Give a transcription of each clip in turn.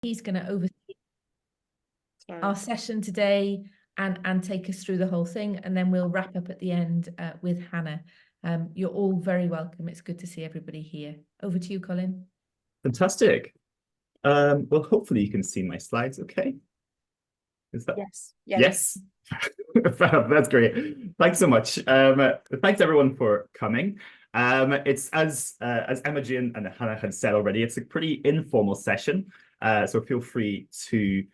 He's going to oversee our session today and take us through the whole thing, and then we'll wrap up at the end with Hannah. You're all very welcome. It's good to see everybody here. Over to you, Colin. Fantastic. Well, hopefully you can see my slides okay. Is that? Yes. Yes. That's great. Thanks so much. Thanks everyone for coming. It's as Imogen and Hannah had said already, it's a pretty informal session. So feel free to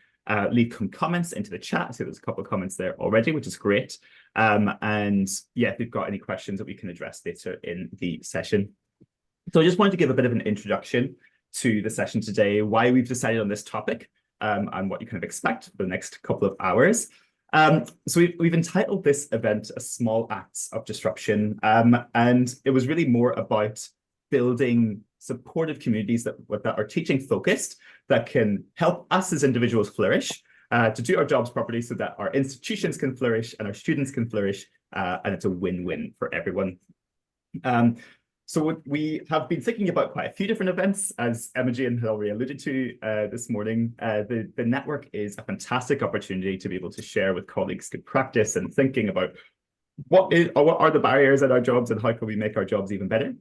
leave some comments into the chat. So there's a couple of comments there already, which is great. And yeah, if you've got any questions that we can address later in the session. So I just wanted to give a bit of an introduction to the session today, why we've decided on this topic, and what you kind of expect for the next couple of hours. So we've entitled this event "A Small Acts of Disruption," and it was really more about building supportive communities that are teaching focused, that can help us as individuals flourish, to do our jobs properly so that our institutions can flourish and our students can flourish, and it's a win-win for everyone. So we have been thinking about quite a few different events, as Imogen had already alluded to this morning. The network is a fantastic opportunity to be able to share with colleagues good practice and thinking about what are the barriers at our jobs and how can we make our jobs even better.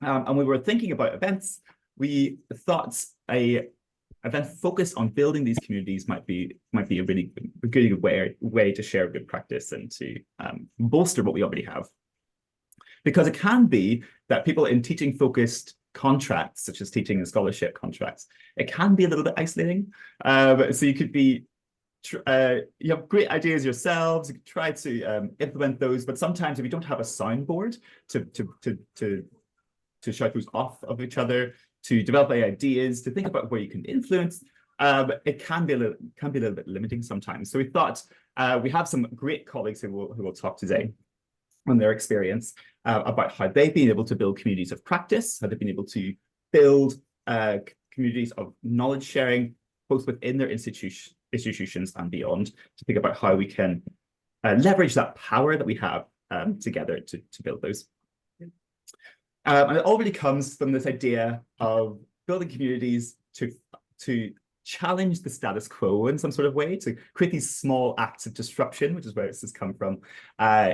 And we were thinking about events. We thought a event focused on building these communities might be a really good way to share good practice and to bolster what we already have. Because it can be that people in teaching-focused contracts, such as teaching and scholarship contracts, it can be a little bit isolating. So you could be, you have great ideas yourselves, you could try to implement those, but sometimes if you don't have a soundboard to shout those off of each other, to develop ideas, to think about where you can influence, it can be a little bit limiting sometimes. So we thought we have some great colleagues who will talk today on their experience about how they've been able to build communities of practice, how they've been able to build communities of knowledge sharing, both within their institutions and beyond, to think about how we can leverage that power that we have together to build those. And it all really comes from this idea of building communities to challenge the status quo in some sort of way, to create these small acts of disruption, which is where this has come from,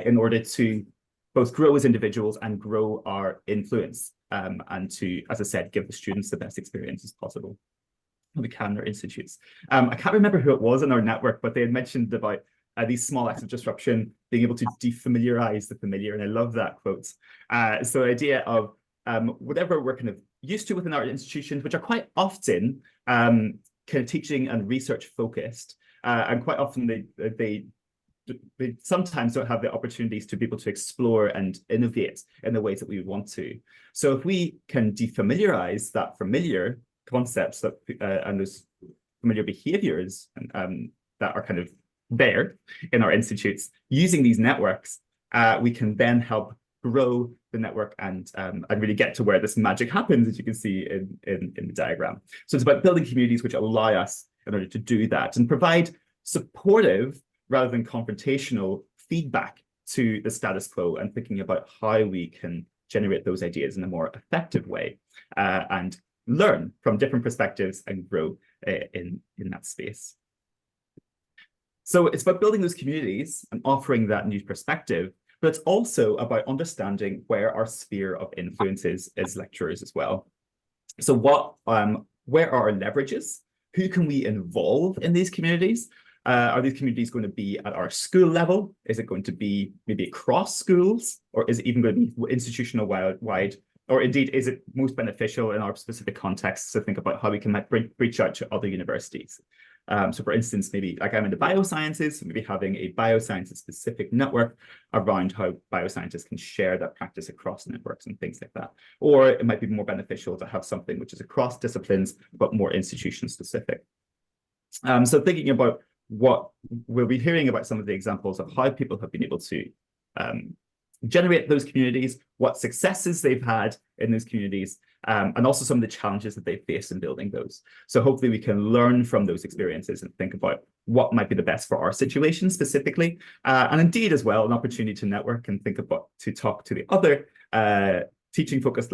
in order to both grow as individuals and grow our influence, and to, as I said, give the students the best experiences possible we can in our institutes. I can't remember who it was in our network, but they had mentioned about these small acts of disruption being able to defamiliarize the familiar, and I love that quote. So the idea of whatever we're kind of used to within our institutions, which are quite often kind of teaching and research focused, and quite often they sometimes don't have the opportunities to be able to explore and innovate in the ways that we would want to. So if we can defamiliarize that familiar concepts that and those familiar behaviors that are kind of there in our institutes, using these networks, we can then help grow the network and really get to where this magic happens, as you can see in the diagram. So it's about building communities which allow us in order to do that and provide supportive rather than confrontational feedback to the status quo, and thinking about how we can generate those ideas in a more effective way, and learn from different perspectives and grow in that space. So it's about building those communities and offering that new perspective, but it's also about understanding where our sphere of influence is as lecturers as well. So where are our leverages? Who can we involve in these communities? Are these communities going to be at our school level? Is it going to be maybe across schools? Or is it even going to be institutional wide? Or indeed, is it most beneficial in our specific contexts to think about how we can reach out to other universities? So for instance, maybe like I'm in the biosciences, so maybe having a biosciences specific network around how bioscientists can share that practice across networks and things like that. Or it might be more beneficial to have something which is across disciplines, but more institution specific. So thinking about what we'll be hearing about some of the examples of how people have been able to generate those communities, what successes they've had in those communities, and also some of the challenges that they face in building those. So hopefully we can learn from those experiences and think about what might be the best for our situation specifically, and indeed as well an opportunity to network and think about to talk to the other teaching focused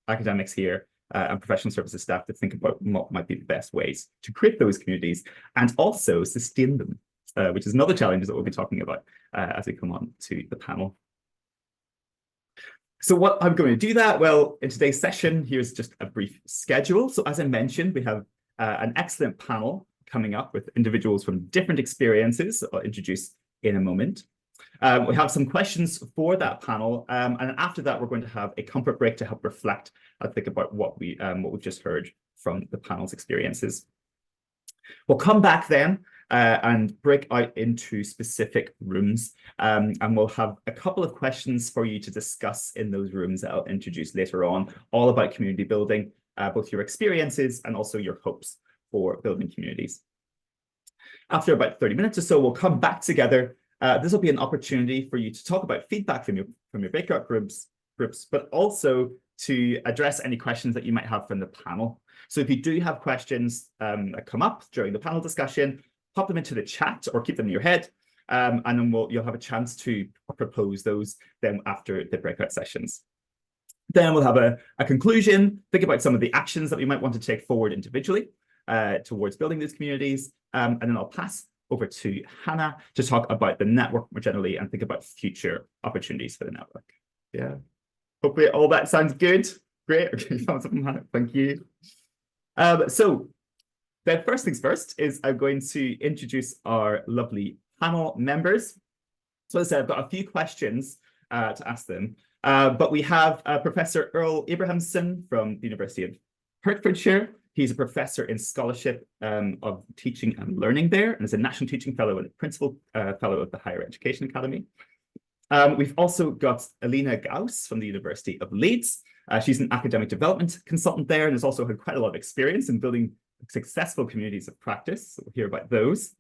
academics here and professional services staff to think about what might be the best ways to create those communities and also sustain them, which is another challenge that we'll be talking about as we come on to the panel. So what I'm going to do that? Well, in today's session, here's just a brief schedule. So as I mentioned, we have an excellent panel coming up with individuals from different experiences I'll introduce in a moment. We have some questions for that panel, and after that, we're going to have a comfort break to help reflect and think about what we've just heard from the panel's experiences. We'll come back then and break out into specific rooms, and we'll have a couple of questions for you to discuss in those rooms that I'll introduce later on, all about community building, both your experiences and also your hopes for building communities. After about 30 minutes or so, we'll come back together. This will be an opportunity for you to talk about feedback from your breakout groups, but also to address any questions that you might have from the panel. So if you do have questions that come up during the panel discussion, pop them into the chat or keep them in your head, and then you'll have a chance to propose those then after the breakout sessions. Then we'll have a conclusion, think about some of the actions that we might want to take forward individually towards building these communities, and then I'll pass over to Hannah to talk about the network more generally and think about future opportunities for the network. Yeah, hopefully all that sounds good. Great. Okay, Hannah. Thank you. So then first things first is I'm going to introduce our lovely panel members. So as I said, I've got a few questions to ask them, but we have Professor Earle Abrahamson from the University of Hertfordshire. He's a professor in scholarship of teaching and learning there, and is a national teaching fellow and principal fellow of the Higher Education Academy. We've also got Aline Gaus from the University of Leeds. She's an academic development consultant there and has also had quite a lot of experience in building successful communities of practice. So we'll hear about those.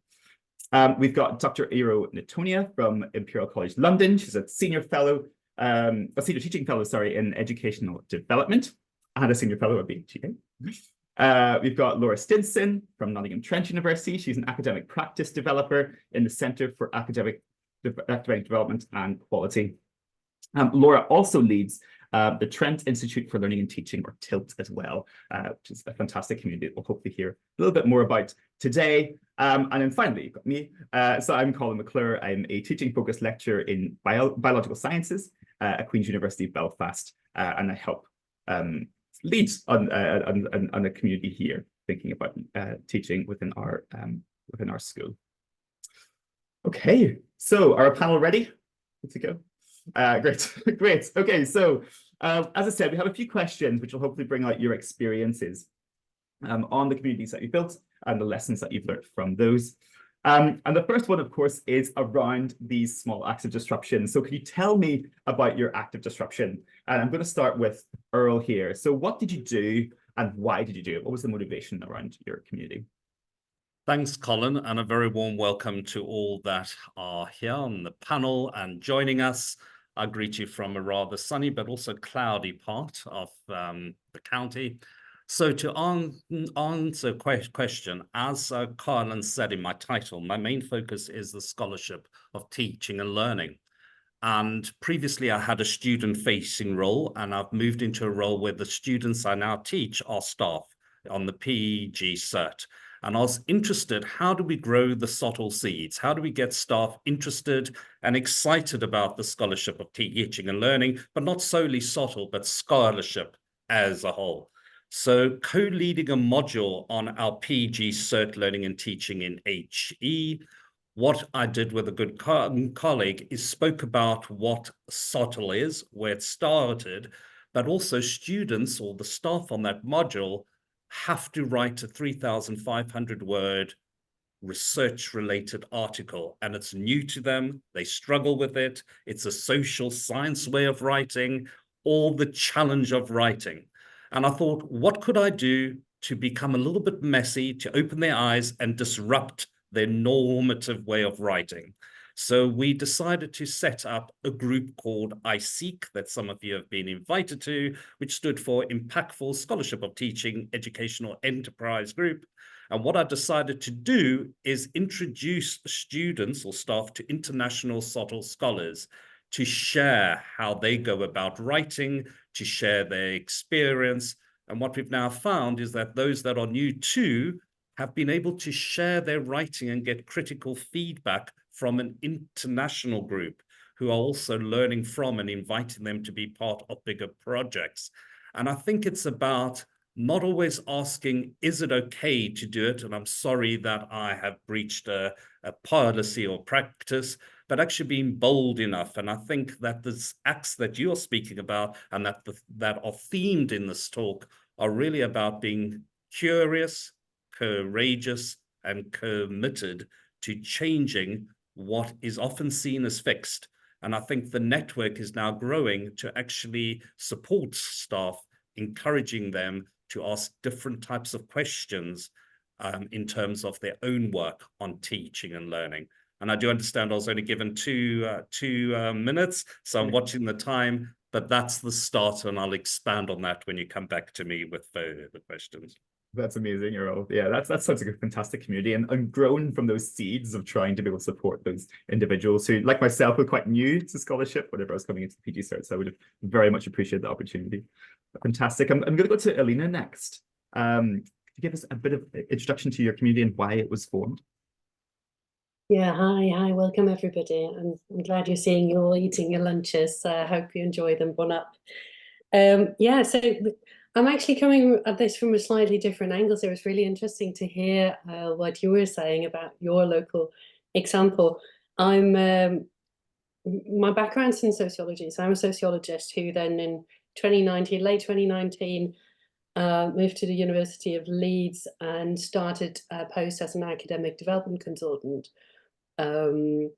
We've got Dr. Ntonia from Imperial College London. She's a senior teaching fellow, sorry, in educational development and a senior fellow at BHA. We've got Laura Stinson from Nottingham Trent University. She's an academic practice developer in the Centre for Academic Development and Quality. Laura also leads the Trent Institute for Learning and Teaching, or TILT, as well, which is a fantastic community that we'll hopefully hear a little bit more about today. And then finally, you've got me. So I'm Colin McClure. I'm a teaching-focused lecturer in biological sciences at Queen's University Belfast, and I help lead on a community here, thinking about teaching within our school. Okay, so are our panel ready? Good to go. Great, great. Okay, so as I said, we have a few questions which will hopefully bring out your experiences on the communities that you built and the lessons that you've learned from those. And the first one, of course, is around these small acts of disruption. So can you tell me about your act of disruption? And I'm going to start with Earle here. So what did you do and why did you do it? What was the motivation around your community? Thanks, Colin, and a very warm welcome to all that are here on the panel and joining us. I greet you from a rather sunny but also cloudy part of the county. So to answer question, as Colin said in my title, my main focus is the scholarship of teaching and learning. And previously I had a student-facing role, and I've moved into a role where the students I now teach are staff on the PG cert. And I was interested, how do we grow the subtle seeds? How do we get staff interested and excited about the scholarship of teaching and learning, but not solely subtle, but scholarship as a whole? So co-leading a module on our PG cert learning and teaching in HE, what I did with a good colleague is spoke about what subtle is, where it started, but also students or the staff on that module have to write a 3,500 word research-related article, and it's new to them. They struggle with it. It's a social science way of writing, or the challenge of writing. And I thought, what could I do to become a little bit messy, to open their eyes and disrupt their normative way of writing? So we decided to set up a group called ISEEK that some of you have been invited to, which stood for Impactful Scholarship of Teaching Educational Enterprise Group. And what I decided to do is introduce students or staff to international subtle scholars to share how they go about writing, to share their experience, And what we've now found is that those that are new too have been able to share their writing and get critical feedback from an international group who are also learning from and inviting them to be part of bigger projects. And I think it's about not always asking, is it okay to do it? And I'm sorry that I have breached a policy or practice, but actually being bold enough. And I think that the acts that you're speaking about and that are themed in this talk are really about being curious, courageous, and committed to changing what is often seen as fixed. And I think the network is now growing to actually support staff, encouraging them to ask different types of questions in terms of their own work on teaching and learning. And I do understand I was only given two minutes, so I'm watching the time, but that's the start, and I'll expand on that when you come back to me with the questions. That's amazing, Earle. Yeah, that sounds like a fantastic community, and grown from those seeds of trying to be able to support those individuals who, like myself, were quite new to scholarship whenever I was coming into the PG Cert. So I would have very much appreciated the opportunity. Fantastic. I'm going to go to Aline next. Could you give us a bit of introduction to your community and why it was formed? Yeah, hi, welcome everybody. I'm glad you're seeing you all eating your lunches. I hope you enjoy them. Bon up. Yeah, so I'm actually coming at this from a slightly different angle. So it's really interesting to hear what you were saying about your local example. My background's in sociology, so I'm a sociologist who then in late 2019, moved to the University of Leeds and started a post as an academic development consultant. So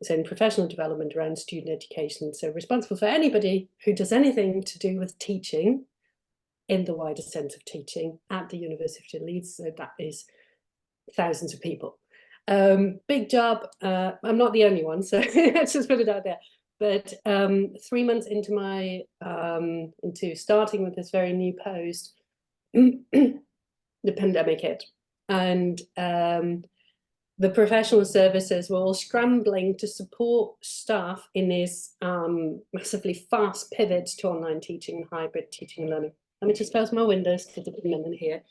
in professional development around student education, so responsible for anybody who does anything to do with teaching in the wider sense of teaching at the University of Leeds. So that is thousands of people. Big job. I'm not the only one, so let's just put it out there. But 3 months into my into starting with this very new post, the pandemic hit, and the professional services were all scrambling to support staff in this massively fast pivot to online teaching and hybrid teaching and learning. Let me just close my windows because there's a minute here.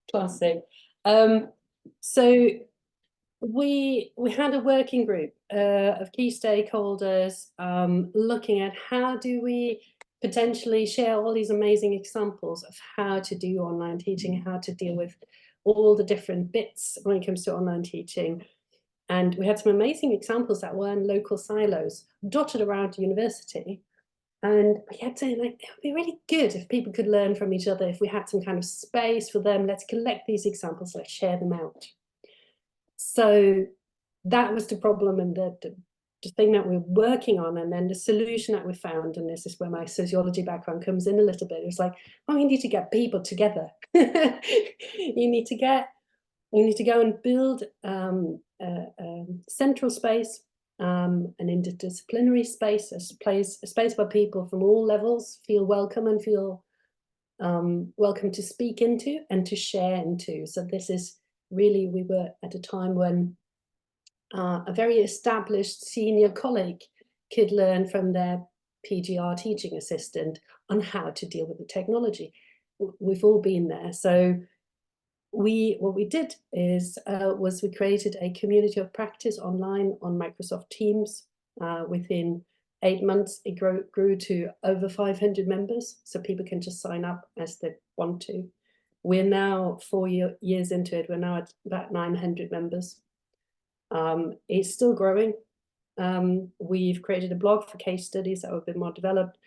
Classic. So we had a working group of key stakeholders looking at how do we potentially share all these amazing examples of how to do online teaching, how to deal with all the different bits when it comes to online teaching. And we had some amazing examples that were in local silos dotted around the university. And we had to, like, it would be really good if people could learn from each other, if we had some kind of space for them. Let's collect these examples, let's share them out. So that was the problem and the thing that we're working on. And then the solution that we found, and this is where my sociology background comes in a little bit, it was like, oh, we need to get people together. you need to go and build a central space, an interdisciplinary space, a space where people from all levels feel welcome and feel welcome to speak into and to share into. So this is really, we were at a time when a very established senior colleague could learn from their PGR teaching assistant on how to deal with the technology. We've all been there. So what we did is was we created a community of practice online on Microsoft Teams. Within 8 months, it grew to over 500 members. So people can just sign up as they want to. We're now 4 years into it. We're now at about 900 members. It's still growing. We've created a blog for case studies that have been more developed.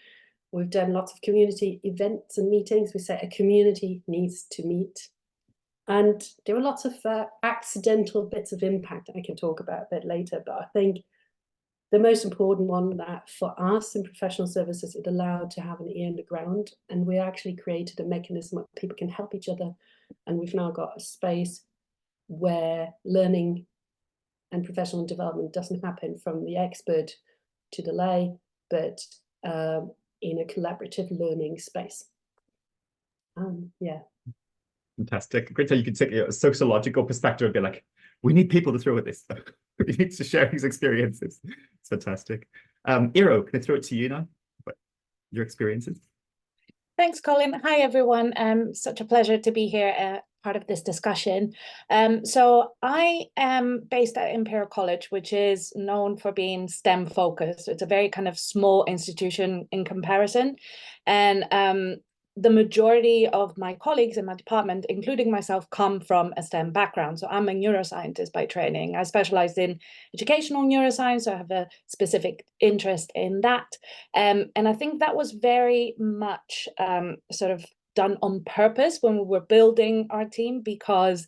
We've done lots of community events and meetings. We say a community needs to meet. And there were lots of accidental bits of impact that I can talk about a bit later. But I think the most important one that for us in professional services, it allowed to have an ear in the ground. And we actually created a mechanism where people can help each other. And we've now got a space where learning and professional development doesn't happen from the expert to the lay, but in a collaborative learning space. Yeah. Fantastic. Great how you can take a sociological perspective and be like, we need people to throw at this stuff. We need to share these experiences. It's fantastic. Earle, can I throw it to you now? your experiences. Thanks, Colin. Hi, everyone. Such a pleasure to be here, part of this discussion. So I am based at Imperial College, which is known for being STEM focused. It's a very kind of small institution in comparison. And the majority of my colleagues in my department, including myself, come from a STEM background. So I'm a neuroscientist by training. I specialize in educational neuroscience, so I have a specific interest in that. And I think that was very much sort of done on purpose when we were building our team, because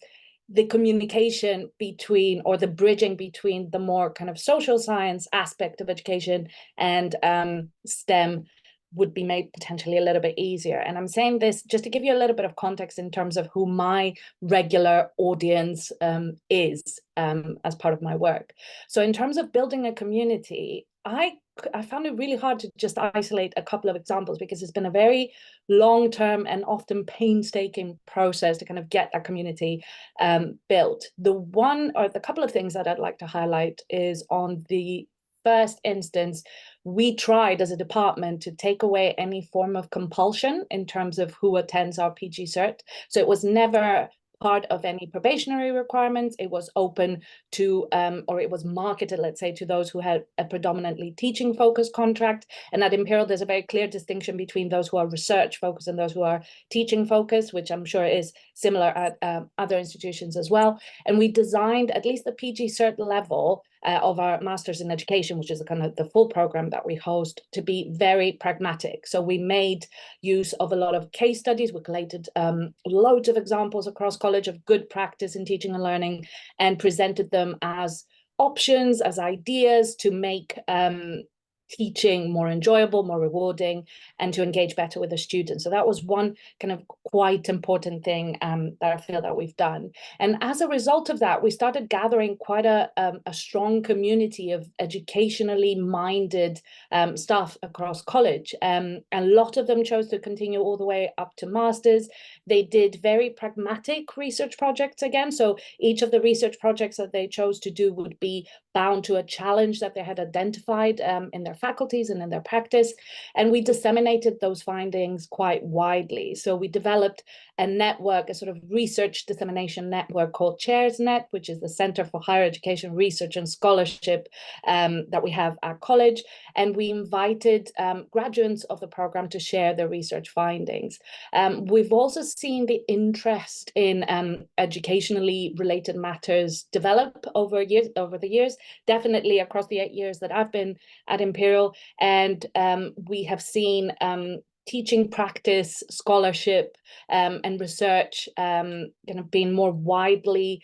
the communication between, or the bridging between, the more kind of social science aspect of education and STEM would be made potentially a little bit easier. And I'm saying this just to give you a little bit of context in terms of who my regular audience is as part of my work. So in terms of building a community, I found it really hard to just isolate a couple of examples, because it's been a very long-term and often painstaking process to kind of get that community built. The couple of things that I'd like to highlight is, on the first instance, we tried as a department to take away any form of compulsion in terms of who attends our PG Cert. So it was never part of any probationary requirements. It was open to, or it was marketed, let's say, to those who had a predominantly teaching focused contract. And at Imperial, there's a very clear distinction between those who are research focused and those who are teaching focused, which I'm sure is similar at other institutions as well. And we designed at least the PG Cert level of our Masters in Education, which is the kind of the full program that we host, to be very pragmatic. So we made use of a lot of case studies. We collated loads of examples across college of good practice in teaching and learning, and presented them as options, as ideas to make teaching more enjoyable, more rewarding, and to engage better with the students. So that was one kind of quite important thing that I feel that we've done. And as a result of that, we started gathering quite a strong community of educationally minded staff across college. A lot of them chose to continue all the way up to masters. They did very pragmatic research projects again. So each of the research projects that they chose to do would be bound to a challenge that they had identified in their faculties and in their practice. And we disseminated those findings quite widely. So we developed a network, a sort of research dissemination network called CHAIRSnet, which is the Center for Higher Education Research and Scholarship that we have at college. And we invited graduates of the program to share their research findings. We've also seen the interest in educationally related matters develop over the years, definitely across the 8 years that I've been at Imperial. And we have seen teaching practice, scholarship, and research kind of being more widely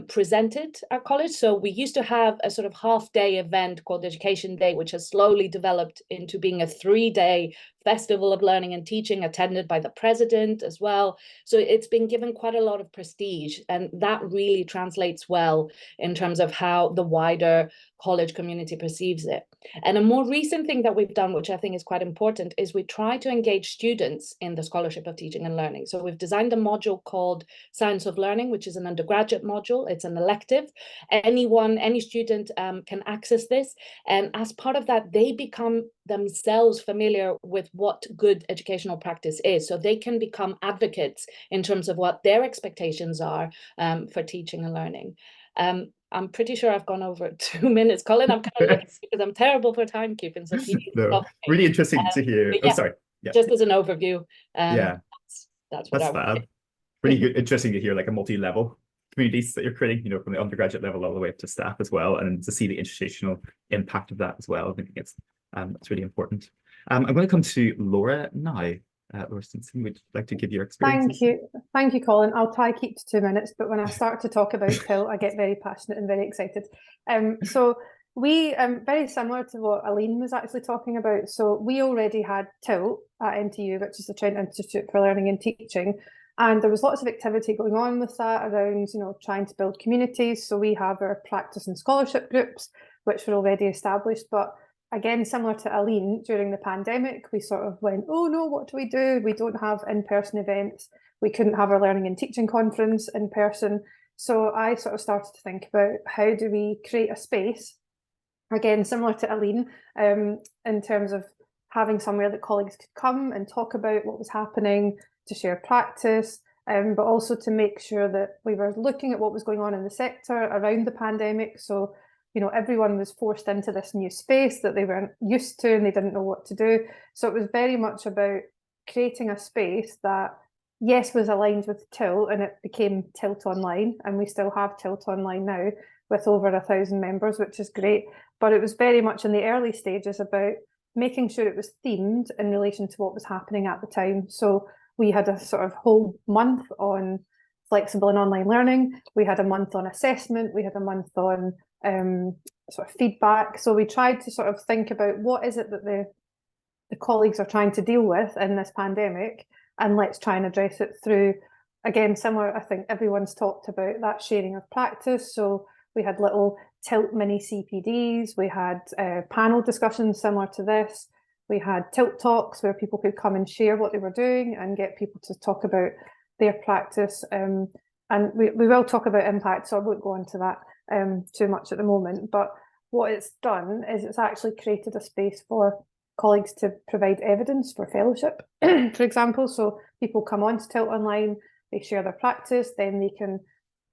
presented at college. So we used to have a sort of half-day event called Education Day, which has slowly developed into being a 3-day festival of learning and teaching, attended by the president as well. So it's been given quite a lot of prestige, and that really translates well in terms of how the wider college community perceives it. And a more recent thing that we've done, which I think is quite important, is we try to engage students in the scholarship of teaching and learning. So we've designed a module called Science of Learning, which is an undergraduate module. It's an elective. Any student can access this. And as part of that, they become themselves familiar with what good educational practice is. So they can become advocates in terms of what their expectations are for teaching and learning. I'm pretty sure I've gone over 2 minutes. Colin, I'm kind of looking because I'm terrible for timekeeping. So no, really interesting to hear. Yeah, sorry. Yeah. Just as an overview. Yeah. That's what I would fab. say. Really good, interesting to hear, like, a multi-level communities that you're creating, you know, from the undergraduate level all the way up to staff as well, and to see the institutional impact of that as well. I think it's really important. I'm going to come to Laura now. Laura Stinson, would you like to give your experience? Thank you, Colin. I'll try to keep to 2 minutes, but when I start to talk about TIL, I get very passionate and very excited. So we, very similar to what Aline was actually talking about. So we already had TIL at NTU, which is the Trent Institute for Learning and Teaching. And there was lots of activity going on with that around, you know, trying to build communities. So we have our practice and scholarship groups, which were already established. But again, similar to Aline, during the pandemic, we sort of went, oh no, what do? We don't have in-person events. We couldn't have our learning and teaching conference in person. So I sort of started to think about, how do we create a space, again, similar to Aline, in terms of having somewhere that colleagues could come and talk about what was happening, to share practice, but also to make sure that we were looking at what was going on in the sector around the pandemic. So, you know, everyone was forced into this new space that they weren't used to and they didn't know what to do. So it was very much about creating a space that, yes, was aligned with Tilt, and it became Tilt Online, and we still have Tilt Online now with over 1,000 members, which is great. But it was very much in the early stages about making sure it was themed in relation to what was happening at the time. So we had a sort of whole month on flexible and online learning. We had a month on assessment. We had a month on sort of feedback. So we tried to sort of think about what is it that the colleagues are trying to deal with in this pandemic, and let's try and address it through, again, similar, I think everyone's talked about that sharing of practice. So we had little Tilt mini CPDs, we had panel discussions similar to this, we had Tilt talks where people could come and share what they were doing and get people to talk about their practice. And we will talk about impact, so I won't go into that too much at the moment. But what it's done is it's actually created a space for colleagues to provide evidence for fellowship, for example. So people come on to Tilt Online, they share their practice, then they can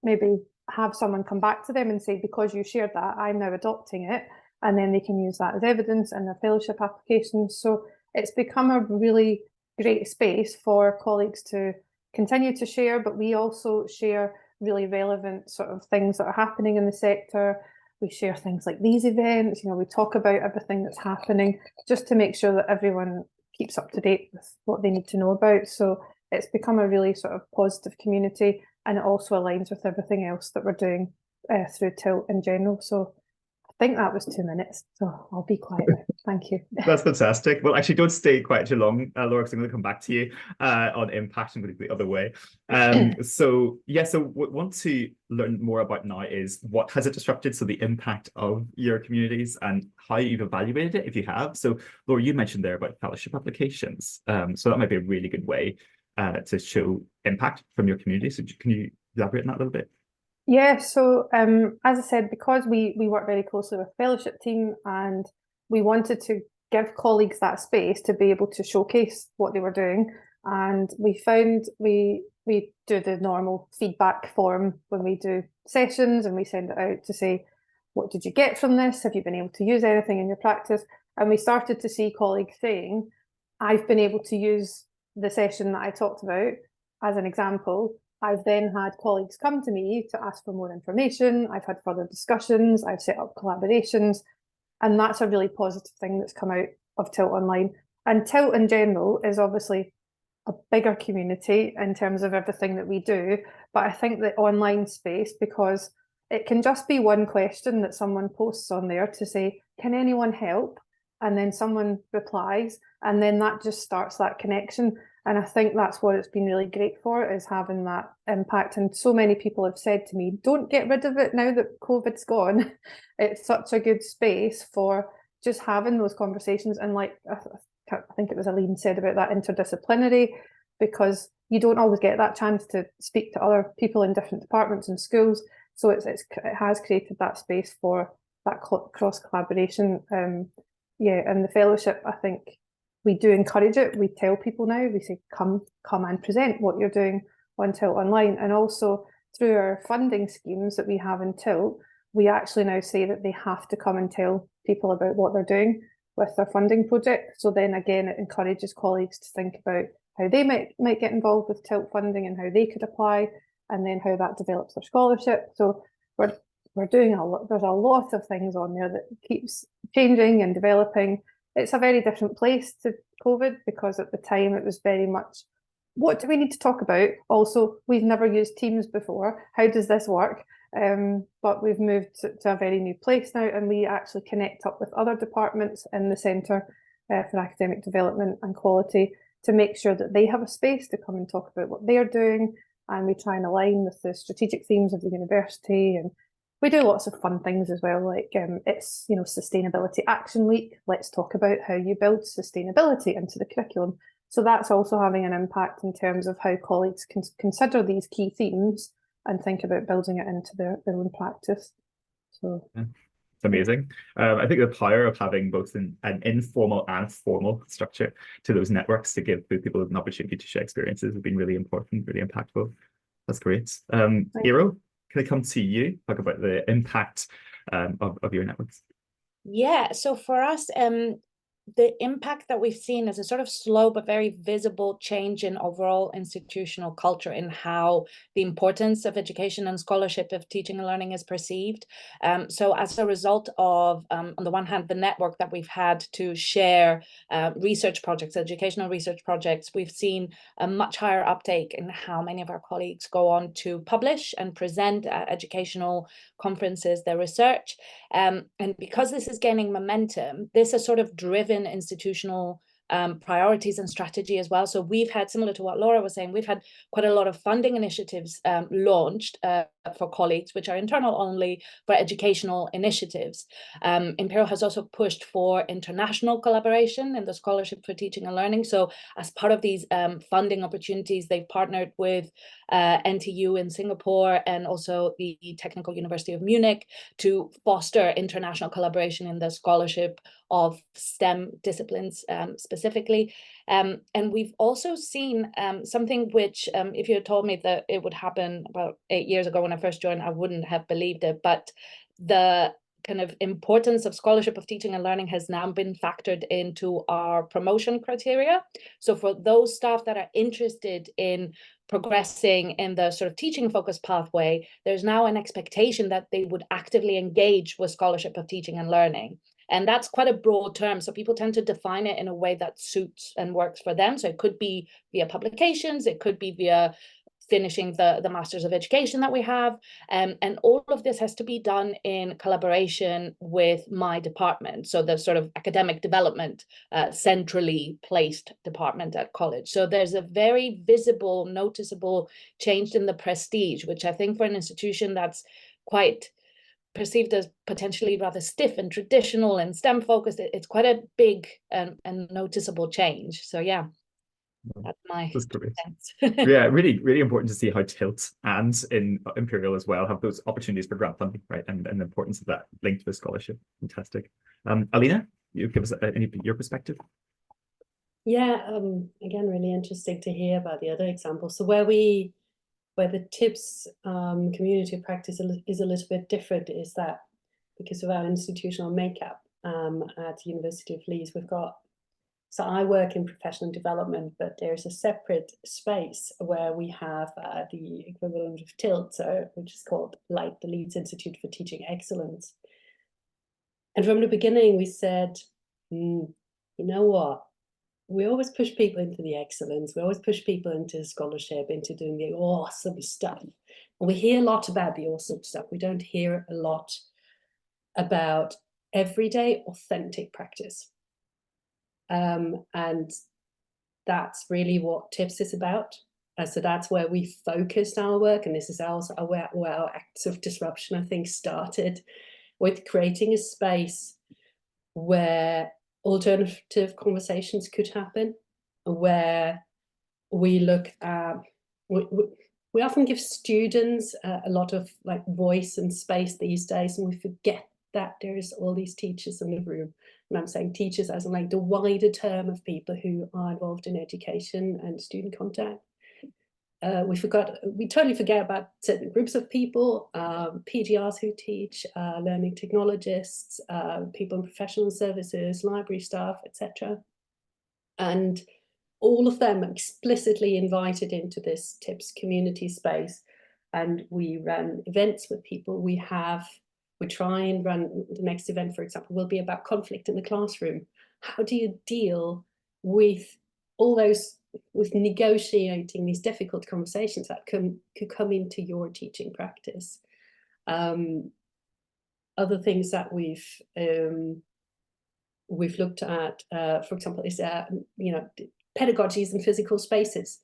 maybe have someone come back to them and say, because you shared that, I'm now adopting it. And then they can use that as evidence in their fellowship applications. So it's become a really great space for colleagues to continue to share, but we also share really relevant sort of things that are happening in the sector. We share things like these events, you know, we talk about everything that's happening just to make sure that everyone keeps up to date with what they need to know about. So it's become a really sort of positive community, and it also aligns with everything else that we're doing through Tilt in general. So I think that was 2 minutes, so I'll be quiet now. Thank you. That's fantastic. Well, actually, don't stay quite too long, Laura, because I'm going to come back to you on impact. I'm going to go the other way. So what I want to learn more about now is what has it disrupted? So the impact of your communities and how you've evaluated it, if you have. So Laura, you mentioned there about fellowship applications. So that might be a really good way to show impact from your community. So can you elaborate on that a little bit? Yeah, so as I said, because we work very closely with the fellowship team, and we wanted to give colleagues that space to be able to showcase what they were doing. And we found we do the normal feedback form when we do sessions, and we send it out to say, what did you get from this? Have you been able to use anything in your practice? And we started to see colleagues saying, I've been able to use the session that I talked about as an example. I've then had colleagues come to me to ask for more information. I've had further discussions. I've set up collaborations. And that's a really positive thing that's come out of Tilt Online. And Tilt in general is obviously a bigger community in terms of everything that we do. But I think the online space, because it can just be one question that someone posts on there to say, can anyone help? And then someone replies, and then that just starts that connection. And I think that's what it's been really great for, is having that impact. And so many people have said to me, don't get rid of it now that COVID's gone. It's such a good space for just having those conversations. And like, I think it was Aline said about that interdisciplinary, because you don't always get that chance to speak to other people in different departments and schools. So it has created that space for that cross collaboration. Yeah, and the fellowship, I think, we do encourage it. We tell people now, we say, come and present what you're doing on Tilt Online. And also through our funding schemes that we have in Tilt, we actually now say that they have to come and tell people about what they're doing with their funding project. So then again, it encourages colleagues to think about how they might get involved with Tilt funding and how they could apply, and then how that develops their scholarship. So we're doing a lot. There's a lot of things on there that keeps changing and developing. It's a very different place to COVID, because at the time it was very much, what do we need to talk about? Also, we've never used Teams before. How does this work? But we've moved to a very new place now, and we actually connect up with other departments in the Centre for Academic Development and Quality to make sure that they have a space to come and talk about what they're doing. And we try and align with the strategic themes of the university, and we do lots of fun things as well, like it's, you know, Sustainability Action Week. Let's talk about how you build sustainability into the curriculum. So that's also having an impact in terms of how colleagues can consider these key themes and think about building it into their own practice. So It's amazing. I think the power of having both an informal and formal structure to those networks to give people an opportunity to share experiences has been really important, really impactful. That's great. Earle, can I come to you? Talk about the impact of your networks. Yeah, so for us, the impact that we've seen is a sort of slow but very visible change in overall institutional culture in how the importance of education and scholarship of teaching and learning is perceived. So as a result of, on the one hand, the network that we've had to share research projects, educational research projects, we've seen a much higher uptake in how many of our colleagues go on to publish and present at educational conferences their research. And because this is gaining momentum, this has sort of driven institutional priorities and strategy as well. So we've had, similar to what Laura was saying, we've had quite a lot of funding initiatives launched for colleagues, which are internal only for educational initiatives. Imperial has also pushed for international collaboration in the Scholarship for Teaching and Learning. So as part of these funding opportunities, they've partnered with NTU in Singapore and also the Technical University of Munich to foster international collaboration in the scholarship of STEM disciplines specifically. And we've also seen something which, if you had told me that it would happen about 8 years ago when I first joined, I wouldn't have believed it. But the kind of importance of scholarship of teaching and learning has now been factored into our promotion criteria. So for those staff that are interested in progressing in the sort of teaching focused pathway, there's now an expectation that they would actively engage with scholarship of teaching and learning. And that's quite a broad term. So people tend to define it in a way that suits and works for them. So it could be via publications, it could be via finishing the Masters of Education that we have. And all of this has to be done in collaboration with my department. So the sort of academic development, centrally placed department at college. So there's a very visible, noticeable change in the prestige, which I think for an institution that's quite perceived as potentially rather stiff and traditional and STEM focused, it's quite a big and noticeable change. So yeah, that's great. Yeah, really, really important to see how Tilt and in Imperial as well have those opportunities for grant funding, right? And the importance of that linked with scholarship. Fantastic. Aline, you give us your perspective. Yeah, again, really interesting to hear about the other examples. So where the TIPS community of practice is a little bit different is that because of our institutional makeup at the University of Leeds, so I work in professional development, but there's a separate space where we have the equivalent of TILT, which is called like the Leeds Institute for Teaching Excellence. And from the beginning, we said, you know what? We always push people into the excellence. We always push people into scholarship, into doing the awesome stuff. And we hear a lot about the awesome stuff. We don't hear a lot about everyday, authentic practice. And that's really what TIPS is about. So that's where we focused our work. And this is also where our acts of disruption, I think, started, with creating a space where alternative conversations could happen, where we look at, we often give students a lot of like voice and space these days, and we forget that there's all these teachers in the room. And I'm saying teachers as in like the wider term of people who are involved in education and student contact. We totally forget about certain groups of people, PGRs who teach, learning technologists, people in professional services, library staff, etc. And all of them explicitly invited into this TIPS community space. And we run events with people. We try and run, the next event, for example, will be about conflict in the classroom. How do you deal with all those, with negotiating these difficult conversations that could come into your teaching practice? Other things that we've looked at, for example, is pedagogies in physical spaces.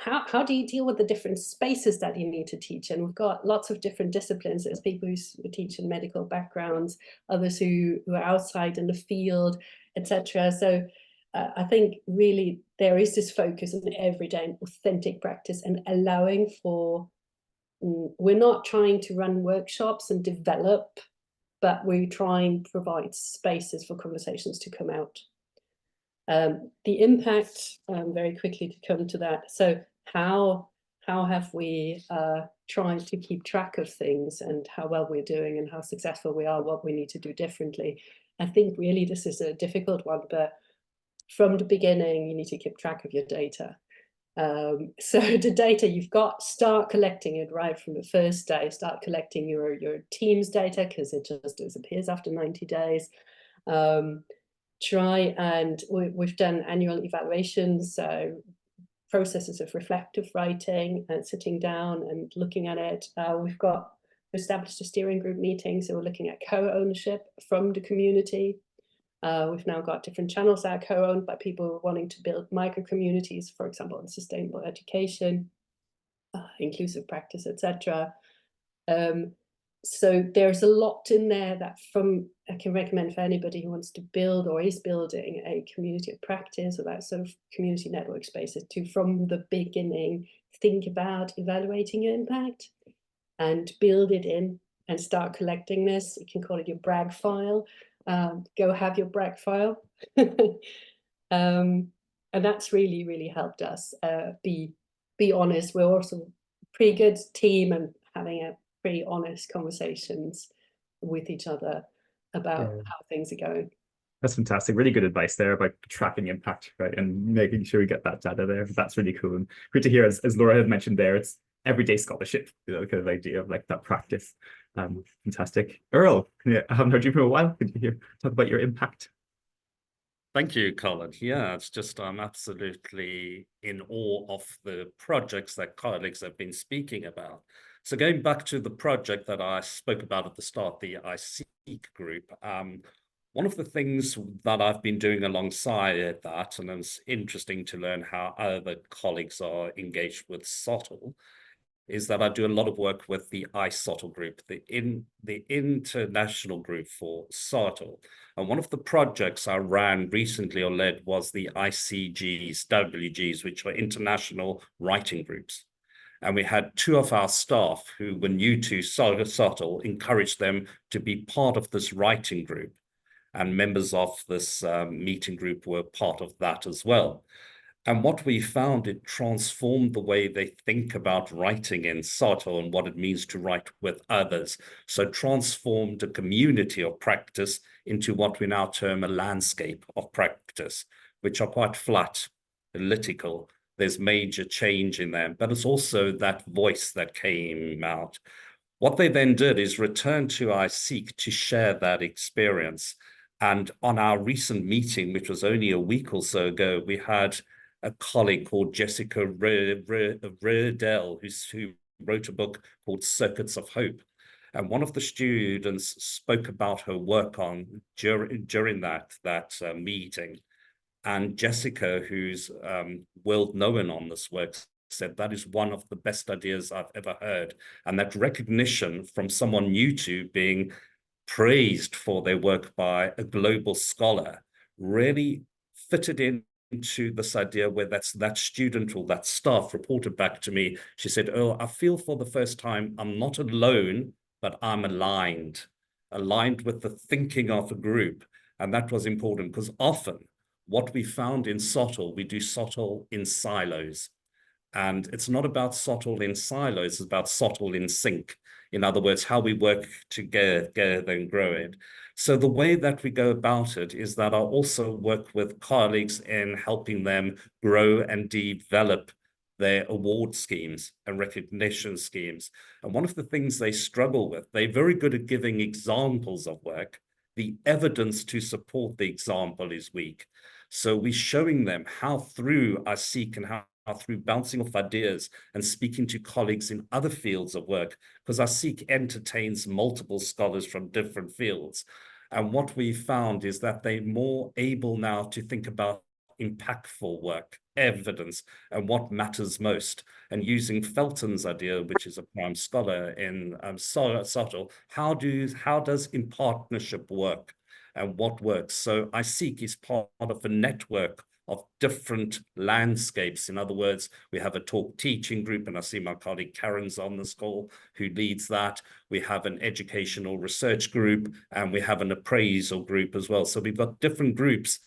How do you deal with the different spaces that you need to teach? And we've got lots of different disciplines. There's people who teach in medical backgrounds, others who are outside in the field, etc. So I think really there is this focus on everyday and authentic practice and allowing for, we're not trying to run workshops and develop but we try and provide spaces for conversations to come out. The impact, very quickly to come to that. So how have we tried to keep track of things and how well we're doing and how successful we are, what we need to do differently? I think really this is a difficult one, but from the beginning, you need to keep track of your data. So the data you've got, start collecting it right from the first day. Start collecting your team's data, because it just disappears after 90 days. Try and we've done annual evaluations, so processes of reflective writing and sitting down and looking at it. We've established a steering group meeting, so we're looking at co-ownership from the community. We've now got different channels that are co-owned by people wanting to build micro-communities, for example, in sustainable education, inclusive practice, etc. So there's a lot in there that I can recommend for anybody who wants to build or is building a community of practice or that sort of community network spaces to, from the beginning, think about evaluating your impact and build it in and start collecting this. You can call it your brag file. Go have your brag file. And that's really, really helped us be honest. We're also a pretty good team and having a pretty honest conversations with each other about how things are going. That's fantastic. Really good advice there about tracking impact, right, and making sure we get that data there. That's really cool and great to hear. As Laura had mentioned there, it's everyday scholarship, kind of idea of like that practice. Fantastic. Earle, I haven't heard you for a while. Could you talk about your impact? Thank you, Colin. Yeah, it's just I'm absolutely in awe of the projects that colleagues have been speaking about. So going back to the project that I spoke about at the start, the iSeek group, one of the things that I've been doing alongside that, and it's interesting to learn how other colleagues are engaged with SOTL, is that I do a lot of work with the iSOTL group, the international group for SOTL. And one of the projects I ran recently or led was the ICGs, WGs, which are international writing groups. And we had two of our staff who were new to SOTL, encouraged them to be part of this writing group. And members of this meeting group were part of that as well. And what we found, it transformed the way they think about writing in SOTL and what it means to write with others. So transformed a community of practice into what we now term a landscape of practice, which are quite flat, analytical. There's major change in them, but it's also that voice that came out. What they then did is return to iSeek to share that experience. And on our recent meeting, which was only a week or so ago, we had a colleague called Jessica Riddell, who wrote a book called Circuits of Hope. And one of the students spoke about her work on during that meeting. And Jessica, who's world known on this work, said that is one of the best ideas I've ever heard. And that recognition from someone new to being praised for their work by a global scholar really fitted into this idea where that student or that staff reported back to me. She said, "Oh, I feel for the first time I'm not alone, but I'm aligned with the thinking of a group." And that was important because often what we found in SOTL, we do SOTL in silos. And it's not about SOTL in silos, it's about SOTL in sync. In other words, how we work together and grow it. So the way that we go about it is that I also work with colleagues in helping them grow and develop their award schemes and recognition schemes. And one of the things they struggle with, they're very good at giving examples of work. The evidence to support the example is weak. So we're showing them how through iSeek and how through bouncing off ideas and speaking to colleagues in other fields of work, because iSeek entertains multiple scholars from different fields. And what we found is that they're more able now to think about impactful work, evidence, and what matters most. And using Felton's idea, which is a prime scholar in SOTL, how does in partnership work and what works? So iSeek is part of a network of different landscapes. In other words, we have a talk teaching group, and I see my colleague Karen's on this call, who leads that. We have an educational research group, and we have an appraisal group as well. So we've got different groups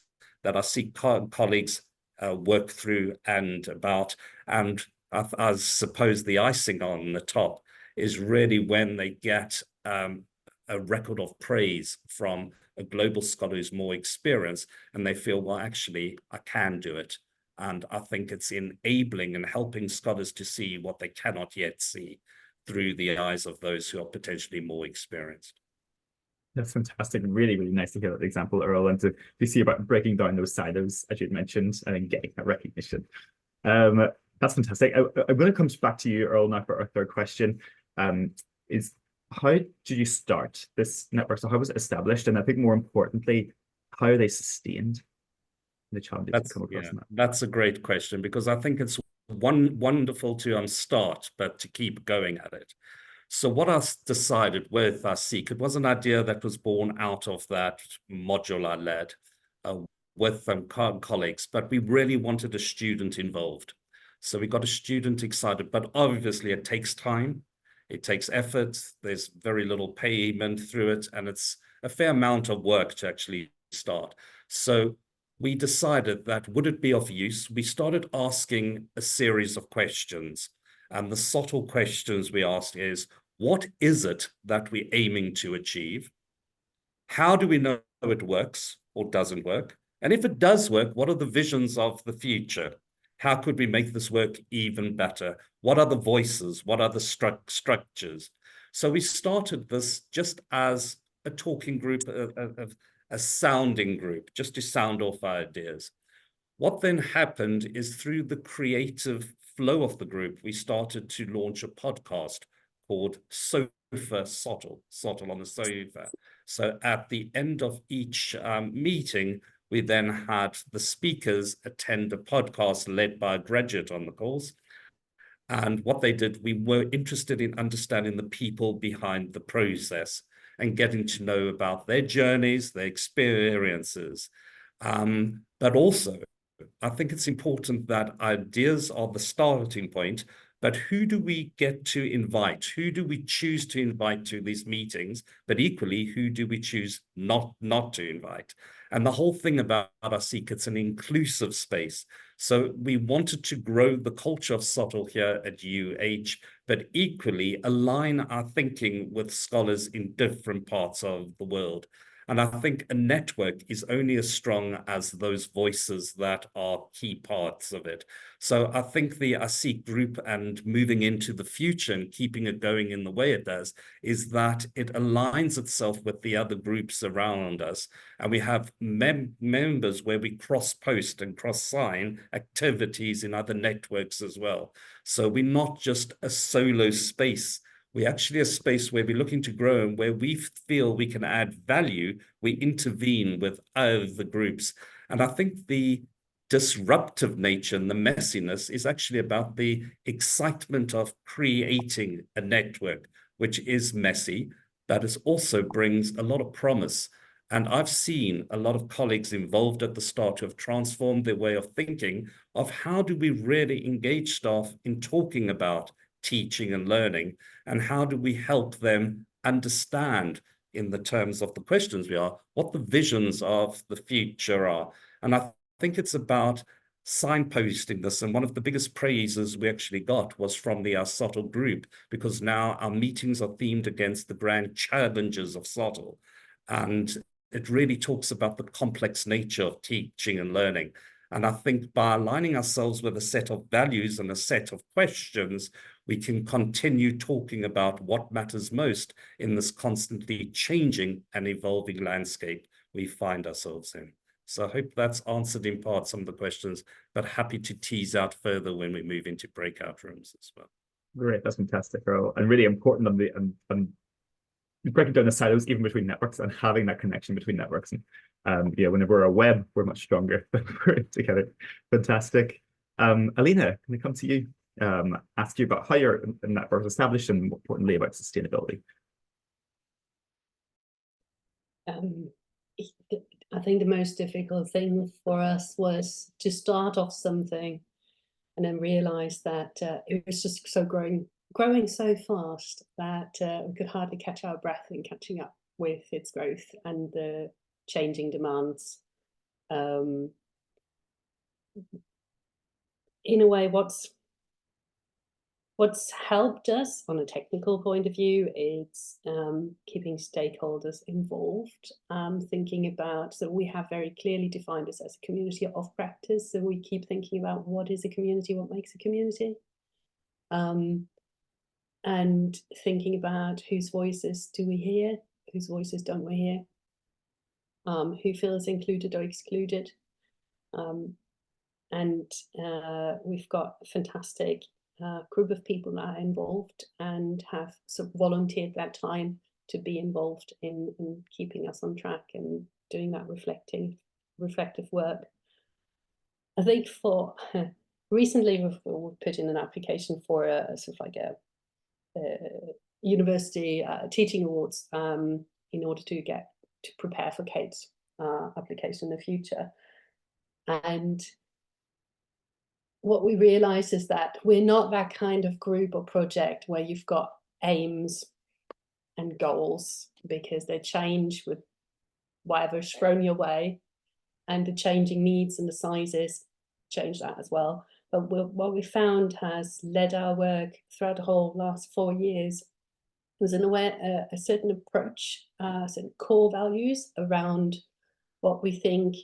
that I see colleagues work through and about. And I suppose the icing on the top is really when they get a record of praise from a global scholar who's more experienced, and they feel, well, actually, I can do it. And I think it's enabling and helping scholars to see what they cannot yet see through the eyes of those who are potentially more experienced. That's fantastic. Really, really nice to hear that example, Earle, and to see about breaking down those silos, as you'd mentioned, and then getting that recognition. That's fantastic. I'm going to come back to you, Earle, now for our third question. Is how did you start this network? So how was it established? And I think more importantly, how are they sustained? The challenges that come across. That's a great question, because I think it's wonderful to start, but to keep going at it. So what I decided with SEEK, it was an idea that was born out of that module I led with colleagues, but we really wanted a student involved. So we got a student excited, but obviously it takes time. It takes effort. There's very little payment through it, and it's a fair amount of work to actually start. So we decided that would it be of use? We started asking a series of questions, and the subtle questions we asked is, what is it that we're aiming to achieve? How do we know it works or doesn't work? And if it does work, what are the visions of the future? How could we make this work even better? What are the voices? What are the structures? So we started this just as a talking group, a sounding group, just to sound off ideas. What then happened is, through the creative flow of the group, we started to launch a podcast called Sofa Sottle on the Sofa. So at the end of each meeting, we then had the speakers attend a podcast led by a graduate on the course. And what they did, we were interested in understanding the people behind the process and getting to know about their journeys, their experiences. But also, I think it's important that ideas are the starting point, but who do we get to invite? Who do we choose to invite to these meetings? But equally, who do we choose not to invite? And the whole thing about SEEK, it's an inclusive space. So we wanted to grow the culture of Sottle here at UH, but equally align our thinking with scholars in different parts of the world. And I think a network is only as strong as those voices that are key parts of it. So I think the SEEK group, and moving into the future and keeping it going in the way it does, is that it aligns itself with the other groups around us. And we have members where we cross-post and cross-sign activities in other networks as well. So we're not just a solo space. We're actually a space where we're looking to grow, and where we feel we can add value, we intervene with other groups. And I think the disruptive nature and the messiness is actually about the excitement of creating a network, which is messy, but it also brings a lot of promise. And I've seen a lot of colleagues involved at the start who have transformed their way of thinking of how do we really engage staff in talking about teaching and learning, and how do we help them understand, in the terms of the questions we are, what the visions of the future are. And I think it's about signposting this. And one of the biggest praises we actually got was from the Sottle group, because now our meetings are themed against the grand challenges of Sottle. And it really talks about the complex nature of teaching and learning. And I think by aligning ourselves with a set of values and a set of questions, we can continue talking about what matters most in this constantly changing and evolving landscape we find ourselves in. So I hope that's answered in part some of the questions, but happy to tease out further when we move into breakout rooms as well. Great, that's fantastic, Earle, and really important on the breaking down the silos even between networks and having that connection between networks. And whenever we're a web, we're much stronger than we're together. Fantastic. Alina, can I come to you? Ask you about how your network is established, and more importantly about sustainability. I think the most difficult thing for us was to start off something and then realize that it was just growing so fast that we could hardly catch our breath in catching up with its growth and the changing demands. In a way, what's helped us on a technical point of view is keeping stakeholders involved, thinking about, so we have very clearly defined this as a community of practice. So we keep thinking about what is a community, what makes a community, and thinking about whose voices do we hear, whose voices don't we hear, who feels included or excluded. And we've got a fantastic group of people that are involved and have sort of volunteered that time to be involved in keeping us on track and doing that reflective work. I think for recently we've put in an application for a sort of like a university teaching awards in order to prepare for Kate's application in the future. And what we realize is that we're not that kind of group or project where you've got aims and goals, because they change with whatever's thrown your way, and the changing needs and the sizes change that as well. But what we found has led our work throughout the whole last 4 years was in a way a certain approach, certain core values around what we think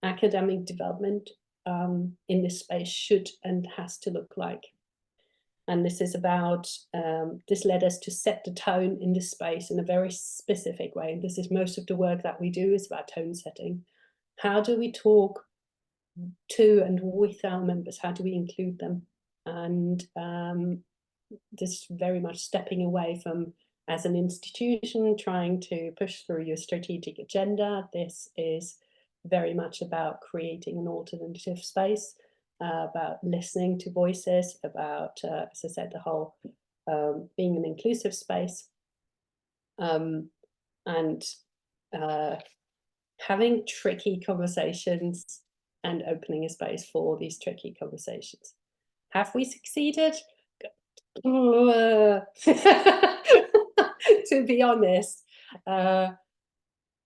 academic development in this space should and has to look like. And this is about, this led us to set the tone in this space in a very specific way. And this is most of the work that we do is about tone setting. How do we talk to and with our members? How do we include them? And this very much stepping away from, as an institution, trying to push through your strategic agenda. This is very much about creating an alternative space, about listening to voices, about, as I said, the whole being an inclusive space, and having tricky conversations and opening a space for these tricky conversations. Have we succeeded? To be honest,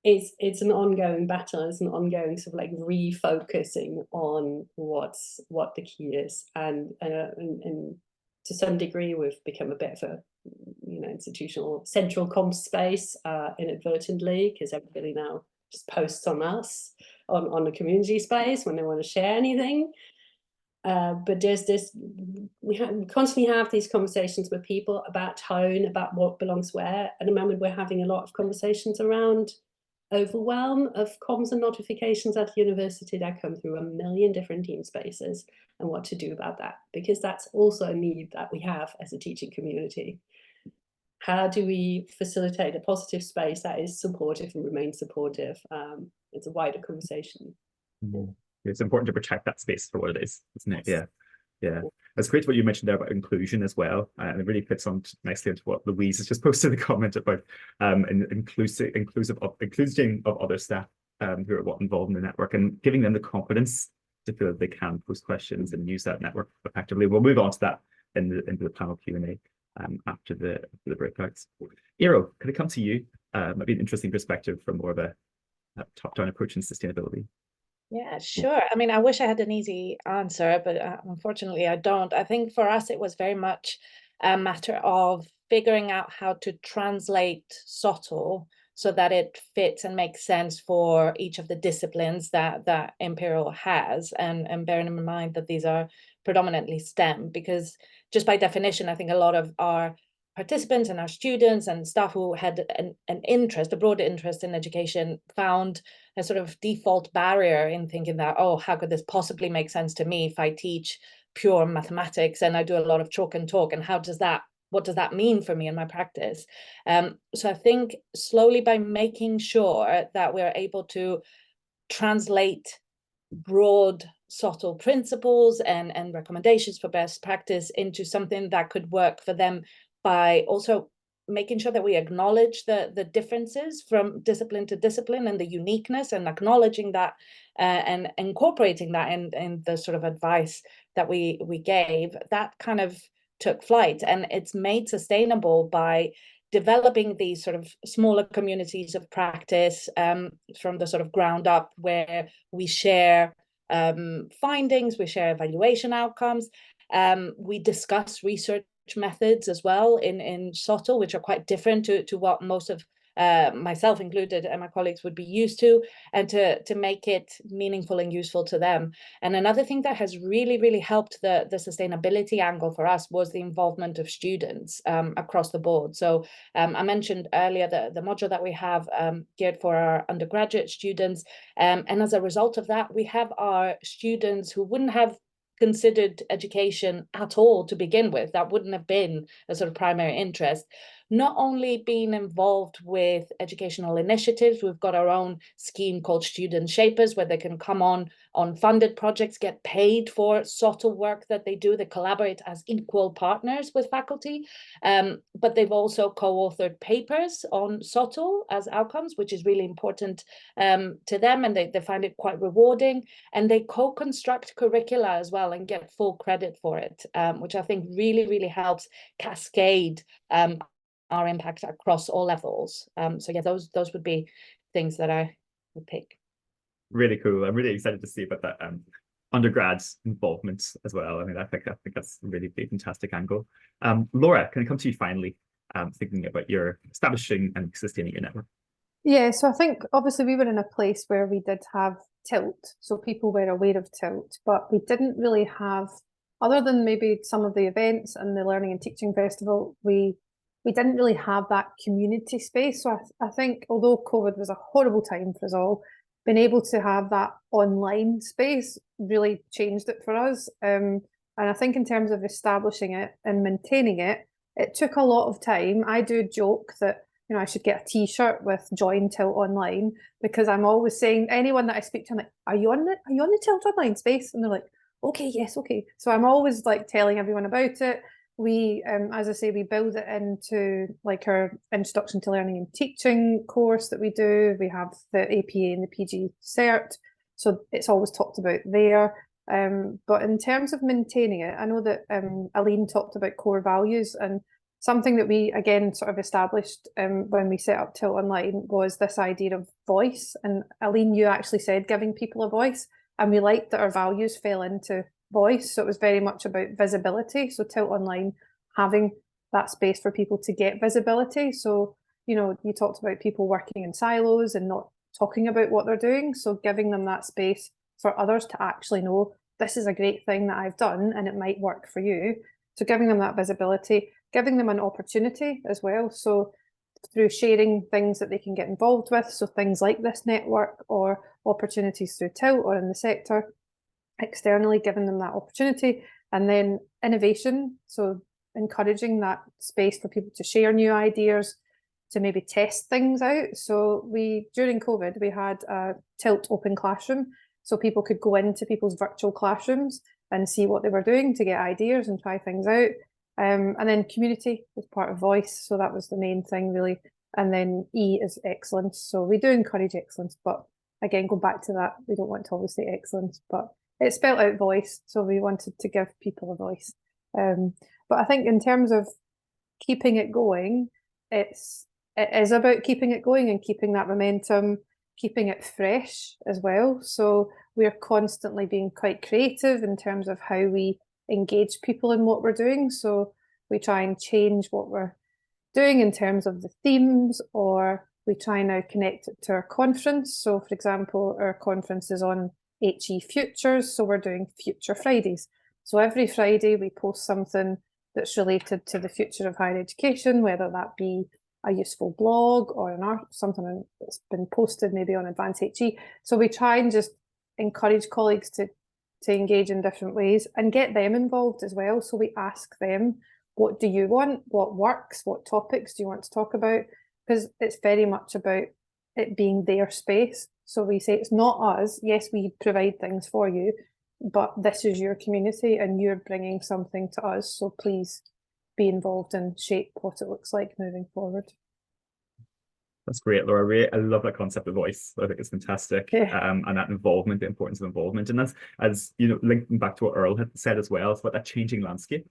it's an ongoing battle. It's an ongoing sort of like refocusing on what the key is, and to some degree we've become a bit of a institutional central comms space inadvertently, because everybody now just posts on us on the community space when they want to share anything. But there's this, we constantly have these conversations with people about tone, about what belongs where. At the moment, we're having a lot of conversations around overwhelm of comms and notifications at the university that come through a million different team spaces, and what to do about that, because that's also a need that we have as a teaching community. How do we facilitate a positive space that is supportive and remains supportive? It's a wider conversation. Mm-hmm. It's important to protect that space for what it is, isn't it? Yes. Yeah. That's great what you mentioned there about inclusion as well. And it really fits on nicely into what Louise has just posted a comment about, inclusion of other staff who are involved in the network, and giving them the confidence to feel that they can post questions and use that network effectively. We'll move on to that into the panel Q&A after the breakouts. Earle, could it come to you? Might be an interesting perspective from more of a top-down approach in sustainability. Yeah, sure. I mean, I wish I had an easy answer, but unfortunately I don't. I think for us, it was very much a matter of figuring out how to translate SOTL so that it fits and makes sense for each of the disciplines that Imperial has, and bearing in mind that these are predominantly STEM, because just by definition, I think a lot of our participants and our students and staff who had an interest, a broader interest in education, found a sort of default barrier in thinking that, oh, how could this possibly make sense to me if I teach pure mathematics and I do a lot of chalk and talk, and what does that mean for me in my practice? So I think slowly, by making sure that we're able to translate broad SOTL principles and recommendations for best practice into something that could work for them, by also making sure that we acknowledge the differences from discipline to discipline and the uniqueness, and acknowledging that and incorporating that in the sort of advice that we gave, that kind of took flight. And it's made sustainable by developing these sort of smaller communities of practice from the sort of ground up, where we share findings, we share evaluation outcomes, we discuss research methods as well in SOTL, which are quite different to what most of myself included and my colleagues would be used to, and to make it meaningful and useful to them. And another thing that has really helped the sustainability angle for us was the involvement of students across the board. So I mentioned earlier the module that we have geared for our undergraduate students, and as a result of that, we have our students who wouldn't have considered education at all to begin with, that wouldn't have been a sort of primary interest, not only being involved with educational initiatives. We've got our own scheme called Student Shapers, where they can come on funded projects, get paid for SOTL work that they do. They collaborate as equal partners with faculty, but they've also co-authored papers on SOTL as outcomes, which is really important to them, and they find it quite rewarding. And they co-construct curricula as well and get full credit for it, which I think really helps cascade our impact across all levels. So yeah, those would be things that I would pick. Really cool. I'm really excited to see about that undergrad's involvement as well. I mean, I think that's a really big, fantastic angle. Laura, can I come to you finally, thinking about your establishing and sustaining your network? Yeah, so I think obviously we were in a place where we did have Tilt, so people were aware of Tilt, but we didn't really have, other than maybe some of the events and the Learning and Teaching Festival, we didn't really have that community space. So I think although COVID was a horrible time for us all, being able to have that online space really changed it for us. And I think in terms of establishing it and maintaining it, it took a lot of time. I do joke that, you know, I should get a t-shirt with Join Tilt Online, because I'm always saying, anyone that I speak to, I'm like, are you on the Tilt Online space? And they're like, okay, yes, okay. So I'm always like telling everyone about it. We, as I say, we build it into like our Introduction to Learning and Teaching course that we do. We have the APA and the PG cert, so it's always talked about there. But in terms of maintaining it, I know that Aline talked about core values, and something that we again sort of established when we set up Tilt Online was this idea of voice. And Aline, you actually said giving people a voice, and we liked that our values fell into voice. So it was very much about visibility. So Tilt Online having that space for people to get visibility. So, you know, you talked about people working in silos and not talking about what they're doing. So giving them that space for others to actually know, this is a great thing that I've done and it might work for you. So giving them that visibility, giving them an opportunity as well. So through sharing things that they can get involved with. So things like this network or opportunities through Tilt or in the sector, externally giving them that opportunity. And then innovation, so encouraging that space for people to share new ideas, to maybe test things out. So during COVID, we had a Tilt open classroom, so people could go into people's virtual classrooms and see what they were doing to get ideas and try things out. And then community was part of voice, so that was the main thing really. And then E is excellence, so we do encourage excellence, but again, go back to that, we don't want to always say excellence, but it spelled out voice, so we wanted to give people a voice. But I think in terms of keeping it going, it is about keeping it going and keeping that momentum, keeping it fresh as well. So we're constantly being quite creative in terms of how we engage people in what we're doing. So we try and change what we're doing in terms of the themes, or we try now connect it to our conference. So for example, our conference is on HE Futures, so we're doing Future Fridays. So every Friday we post something that's related to the future of higher education, whether that be a useful blog or something that's been posted maybe on Advanced HE. So we try and just encourage colleagues to engage in different ways and get them involved as well. So we ask them, what do you want? What works? What topics do you want to talk about? Because it's very much about it being their space. So we say it's not us. Yes, we provide things for you, but this is your community and you're bringing something to us. So please be involved and shape what it looks like moving forward. That's great, Laura. I love that concept of voice. I think it's fantastic. Yeah. And that involvement, the importance of involvement. And that's, as you know, linking back to what Earle had said as well, it's about that changing landscape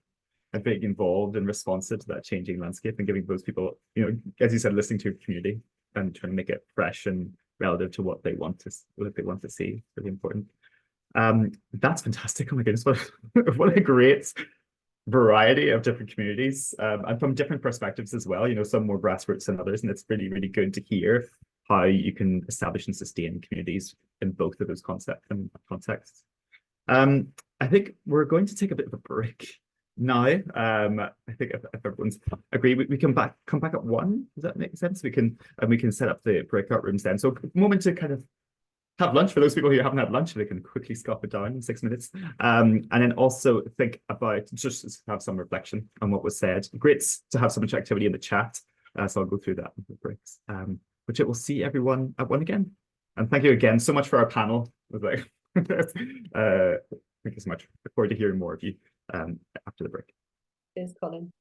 and being involved and responsive to that changing landscape and giving those people, you know, as you said, listening to your community and trying to make it fresh and relative to what they want to see. It's really important. That's fantastic. Oh my goodness, what a great variety of different communities, and from different perspectives as well, you know, some more grassroots than others, and it's really, really good to hear how you can establish and sustain communities in both of those concepts and contexts. I think we're going to take a bit of a break now. I think if everyone's agree, we come back at 1. Does that make sense? We can set up the breakout rooms then. So a moment to kind of have lunch for those people who haven't had lunch, they can quickly scarf it down in 6 minutes. And then also think about, just have some reflection on what was said. Great to have so much activity in the chat. So I'll go through that in the breaks. But we'll see everyone at 1 again. And thank you again so much for our panel. Thank you so much. Look forward to hearing more of you after the break. Cheers, Colin.